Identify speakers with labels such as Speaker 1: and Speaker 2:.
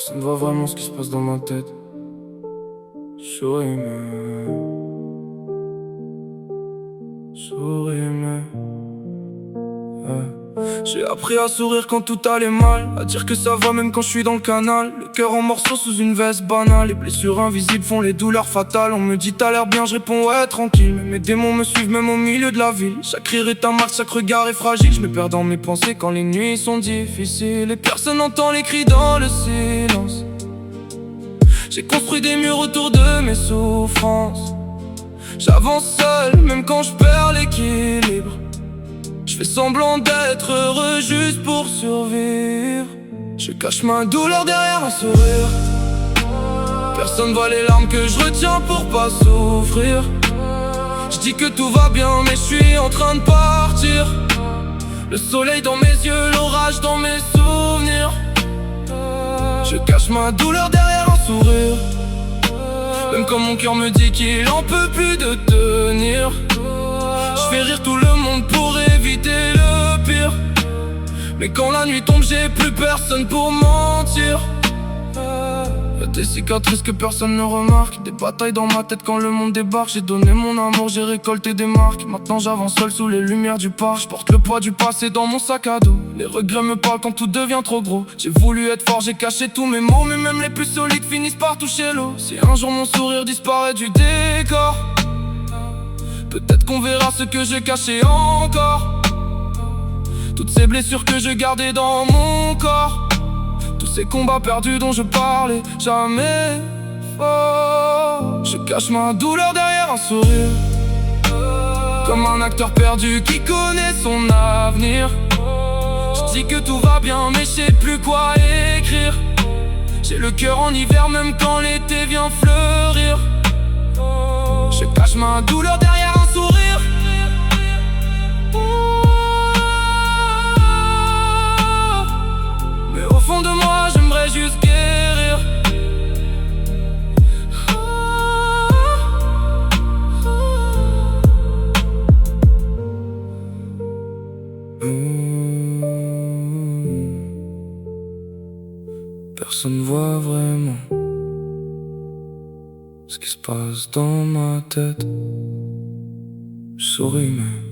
Speaker 1: Personne ne voit vraiment ce qui se passe dans ma tête. Souris, mais j'ai appris à sourire quand tout allait mal, à dire que ça va même quand je suis dans le canal. Le cœur en morceaux sous une veste banale. Les blessures invisibles font les douleurs fatales. On me dit t'as l'air bien, je réponds ouais tranquille. Mais mes démons me suivent même au milieu de la ville. Chaque rire est un marque, chaque regard est fragile. Je me perds dans mes pensées quand les nuits sont difficiles et personne n'entend les cris dans le silence. J'ai construit des murs autour de mes souffrances. J'avance seul même quand je perds l'équilibre. Je fais semblant d'être heureux juste pour survivre. Je cache ma douleur derrière un sourire. Personne voit les larmes que je retiens pour pas souffrir. Je dis que tout va bien mais je suis en train de partir. Le soleil dans mes yeux, l'orage dans mes souvenirs. Je cache ma douleur derrière un sourire. Même quand mon cœur me dit qu'il en peut plus de tenir. Je fais rire tout le monde pour éviter le pire. Mais quand la nuit tombe j'ai plus personne pour mentir. Y'a des cicatrices que personne ne remarque. Des batailles dans ma tête quand le monde débarque. J'ai donné mon amour, j'ai récolté des marques. Maintenant j'avance seul sous les lumières du parc. Je porte le poids du passé dans mon sac à dos. Les regrets me parlent quand tout devient trop gros. J'ai voulu être fort, j'ai caché tous mes mots. Mais même les plus solides finissent par toucher l'eau. Si un jour mon sourire disparaît du décor, peut-être qu'on verra ce que j'ai caché encore. Toutes ces blessures que je gardais dans mon corps. Tous ces combats perdus dont je parlais jamais fort. Je cache ma douleur derrière un sourire. Comme un acteur perdu qui connaît son avenir. Je dis que tout va bien mais je sais plus quoi écrire. J'ai le cœur en hiver même quand l'été vient fleurir. Je cache ma douleur derrière un sourire. Mais au fond de moi j'aimerais juste guérir. Personne voit vraiment ce qui se passe dans ma tête. Je souris mais